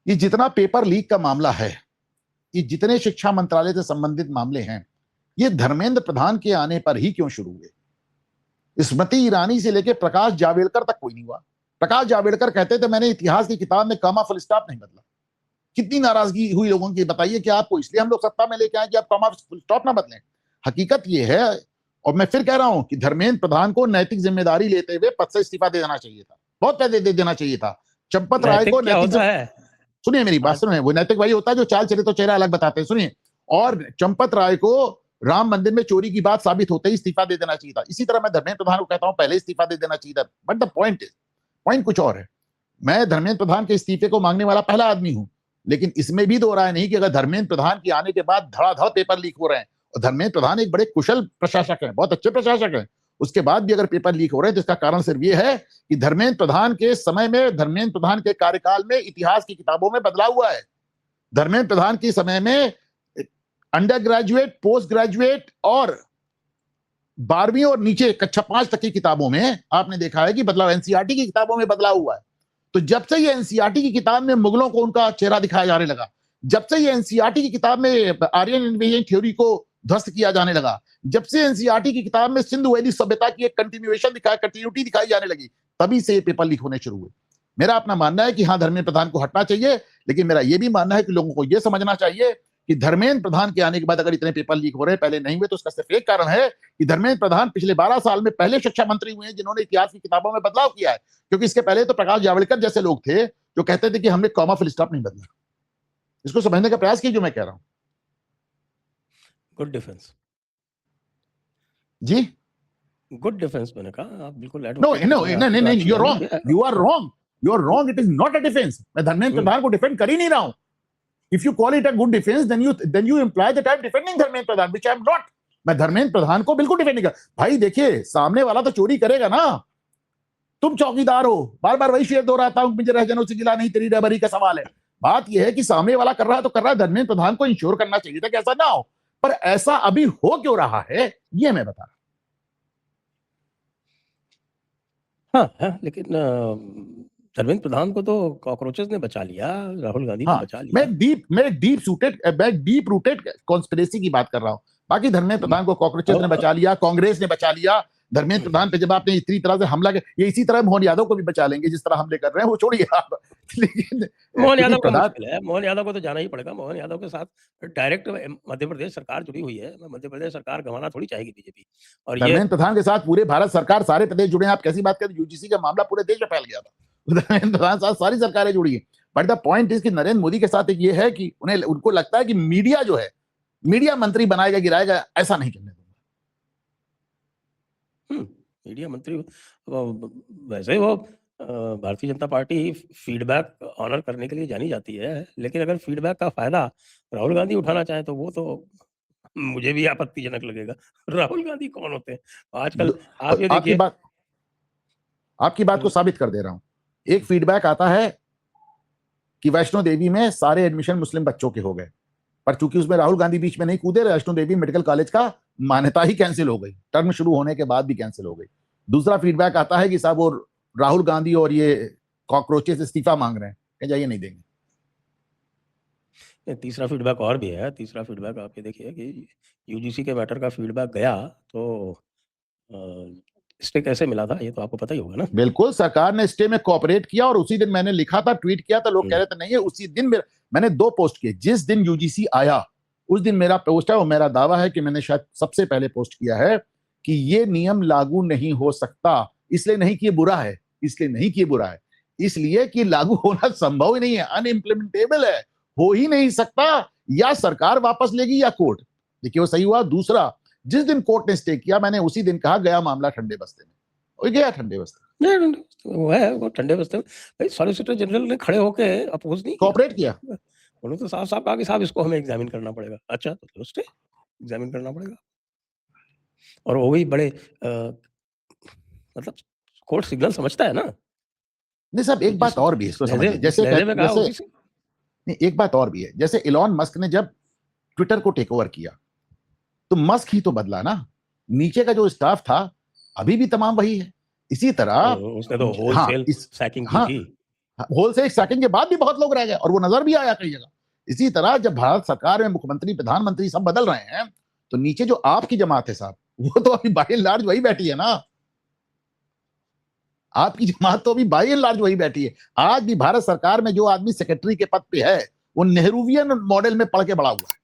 ये जितना paper leak का मामला है, ये जितने शिक्षा मंत्रालय से संबंधित मामले हैं, ये धर्मेंद्र प्रधान के आने पर ही क्यों शुरू हुए? स्मृति ईरानी से लेकर प्रकाश जावड़ेकर तक कोई नहीं हुआ। प्रकाश जावड़ेकर कहते थे मैंने इतिहास की किताब में कॉमा फुल स्टॉप नहीं बदला। कितनी नाराजगी हुई लोगों की, बताइए कि आपको इसलिए हम लोग सत्ता में लेके आए कि आप कॉमा फुल स्टॉप ना बदलें। हकीकत यह है, और मैं फिर कह रहा हूं कि धर्मेंद्र प्रधान को नैतिक जिम्मेदारी लेते हुए पद से इस्तीफा दे देना चाहिए था, बहुत पहले दे देना चाहिए था। चंपत राय को नैतिक, सुनिए मेरी बात सुनिए, वो नैतिक वही होता है जो चाल चले तो चेहरा अलग बताते हैं, सुनिए। और चंपत राय को राम मंदिर में चोरी की बात साबित होते ही इस्तीफा दे देना चाहिए था। इसी तरह मैं धर्मेंद्र प्रधान को कहता हूं पहले इस्तीफा दे देना चाहिए था। बट द पॉइंट कुछ और है। मैं धर्मेंद्र प्रधान के इस्तीफे को मांगने वाला पहला आदमी हूं, लेकिन इसमें भी दो राय नहीं कि अगर धर्मेंद्र प्रधान के आने के बाद धड़ाधड़ पेपर लीक हो रहे हैं, और धर्मेंद्र प्रधान एक बड़े कुशल प्रशासक हैं, बहुत अच्छे प्रशासक हैं, उसके बाद भी अगर पेपर लीक हो रहे हैं तो इसका कारण सिर्फ ये है कि धर्मेंद्र प्रधान के समय में, धर्मेंद्र प्रधान के कार्यकाल में इतिहास की किताबों में बदलाव हुआ है। धर्मेंद्र प्रधान के समय में अंडर ग्रेजुएट, पोस्ट ग्रेजुएट और 12वीं और नीचे कक्षा 5 तक की किताबों में आपने देखा है कि बदलाव, एनसीईआरटी की किताबों में बदलाव हुआ है। तो जब से ये एनसीईआरटी की किताब में मुगलों को उनका चेहरा दिखाया जाने लगा, जब से ये एनसीईआरटी की किताब में आर्यन इन्वेजन थ्योरी को ध्वस्त किया जाने लगा, जब से एनसीईआरटी की किताब में सिंधु वैली सभ्यता की एक कंटिन्यूटी दिखाई जाने लगी, तभी से ये पेपर लीक होने शुरू हुए। मेरा अपना मानना है कि हाँ, धर्मेंद्र प्रधान को हटना चाहिए, लेकिन मेरा यह भी मानना है कि लोगों को यह समझना चाहिए कि धर्मेंद्र प्रधान के आने के बाद अगर इतने पेपर लीक हो रहे हैं, पहले नहीं हुए, तो उसका सिर्फ एक कारण है कि धर्मेंद्र प्रधान पिछले 12 साल में पहले शिक्षा मंत्री हुए हैं जिन्होंने इतिहास की किताबों में बदलाव किया है। क्योंकि इसके पहले तो प्रकाश जावड़ेकर जैसे लोग थे जो कहते थे कि हमने कॉमा फुल स्टॉप नहीं बदला। इसको समझने का प्रयास कीजिए जो मैं कह रहा हूं। गुड डिफेंस जी, गुड डिफेंस मैंने कहा, आप बिल्कुल नहीं, you are wrong, you are wrong, it is not a defence. मैं धर्मेंद्र प्रधान को डिफेंड कर ही नहीं रहा हूं। If you call it a good defense, then you imply that I'm defending Dharmendra Pradhan, which I'm not. मैं धर्मेंद्र प्रधान को बिल्कुल डिफेंड नहीं कर। भाई देखिए, सामने वाला तो चोरी करेगा ना, तुम चौकीदार हो, बार बार वही शेर दोहराता हूं, मुझे रहजनों से गिला नहीं, तेरी रहबरी का सवाल है। बात यह है कि सामने वाला कर रहा है तो कर रहा है, धर्मेंद्र प्रधान को इंश्योर करना चाहिए था कि ऐसा ना हो, पर ऐसा अभी हो क्यों रहा है ये मैं बता रहा हूं। हाँ, लेकिन धर्मेंद्र प्रधान को तो कॉकरोचेस ने बचा लिया, राहुल गांधी ने बचा लिया। मैं डीप रूटेड कॉन्स्पिरेसी की बात कर रहा हूं। बाकी धर्मेंद्र प्रधान को कॉकरोचेस ने बचा लिया, कांग्रेस ने बचा लिया। धर्मेंद्र प्रधान पे जब आपने इतनी तरह से हमला किया, ये इसी तरह मोहन यादव को भी बचा लेंगे जिस तरह हमले कर रहे हैं, वो छोड़िए आप। लेकिन मोहन यादव का मुश्किल है, मोहन यादव को तो जाना ही पड़ेगा। मोहन यादव के साथ डायरेक्ट मध्य प्रदेश सरकार जुड़ी हुई है, मध्य प्रदेश सरकार गंवाना थोड़ी चाहेगी बीजेपी। और धर्मेंद्र प्रधान के साथ पूरे भारत सरकार, सारे प्रदेश जुड़े हैं। आप कैसी बात करें, यूजीसी का मामला पूरे देश में फैल गया था, धर्मेंद्र प्रधान साथ सारी सरकारें जुड़ी है। बट द पॉइंट इज कि नरेंद्र मोदी के साथ एक ये है कि उनको लगता है कि मीडिया जो है, मीडिया मंत्री बनाएगा गिराएगा, ऐसा नहीं करने दूंगा। मीडिया मंत्री वैसे वो Bharatiya Janata party feedback honour करने के लिए जानी जाती है, लेकिन अगर फीडबैक का फायदा राहुल गांधी उठाना चाहे तो वो तो मुझे भी आपत्तिजनक लगेगा। राहुल गांधी कौन होते हैं आजकल? आप ये देखिए, आपकी बात को साबित कर दे रहा हूं। एक फीडबैक आता है कि वैष्णो देवी में सारे एडमिशन मुस्लिम बच्चों के हो गए, पर चूंकि उसमें राहुल गांधी बीच में नहीं कूदे, वैष्णो देवी मेडिकल कॉलेज का मान्यता ही कैंसिल हो गई, टर्म शुरू होने के बाद भी कैंसिल हो गई। दूसरा फीडबैक आता है कि साहब वो राहुल गांधी और ये कॉकरोचेस इस्तीफा मांग रहे हैं, कह जाइए नहीं देंगे। तीसरा फीडबैक और भी है। तीसरा फीडबैक आप ये देखिए कि यूजीसी के मैटर का फीडबैक गया तो स्टे कैसे मिला था ये तो आपको पता ही होगा ना। बिल्कुल, सरकार ने स्टे में कोऑपरेट किया, और उसी दिन मैंने लिखा था, ट्वीट किया था, लोग कह रहे थे नहीं है। उसी दिन मैंने 2 पोस्ट किए। जिस दिन यूजीसी आया उस दिन मेरा पोस्ट है, और मेरा दावा है कि मैंने शायद सबसे पहले पोस्ट किया है कि ये नियम लागू नहीं हो सकता। इसलिए नहीं कि ये बुरा है, इसलिए नहीं कि ये बुरा है, इसलिए कि लागू होना संभव ही नहीं है, अनइम्प्लीमेंटेबल है, हो ही नहीं सकता। या सरकार वापस लेगी या कोर्ट। देखिए वो सही हुआ। दूसरा, जिस दिन कोर्ट ने स्टे किया, मैंने उसी दिन कहा गया मामला ठंडे बस्ते में, और गया ठंडे बस्ते। वो ठंडे बस्ते में भाई सॉलिसिटर जनरल ने खड़े होके अपोज नहीं कोऑपरेट किया। उन्होंने तो साफ साफ कहा कि साहब इसको हमें एग्जामिन करना पड़ेगा। अच्छा, तो स्टे एग्जामिन करना पड़ेगा। और वो भी बड़े मतलब कोर्ट सिग्नल समझता है ना। नहीं साहब, एक बात और भी है, इसको समझिए। जैसे एक बात और भी है, जैसे इलॉन मस्क ने जब ट्विटर को टेक ओवर किया तो मस्क ही तो बदला ना, नीचे का जो स्टाफ था अभी भी तमाम वही है। इसी तरह उसने तो होलसेल सैकिंग की थी। होलसेल स्टार्टिंग के बाद भी बहुत लोग रह गए और वो नजर भी आया कई जगह। इसी तरह जब भारत सरकार में मुख्यमंत्री प्रधानमंत्री सब बदल रहे हैं तो नीचे जो आपकी जमात है साहब, वो तो अभी बाय एंड लार्ज वही बैठी है ना। आपकी जमात तो अभी बाय एंड लार्ज वही बैठी है। आज भी भारत सरकार में जो आदमी सेक्रेटरी के पद पे है वो नेहरूवियन मॉडल में पढ़ के बड़ा हुआ है।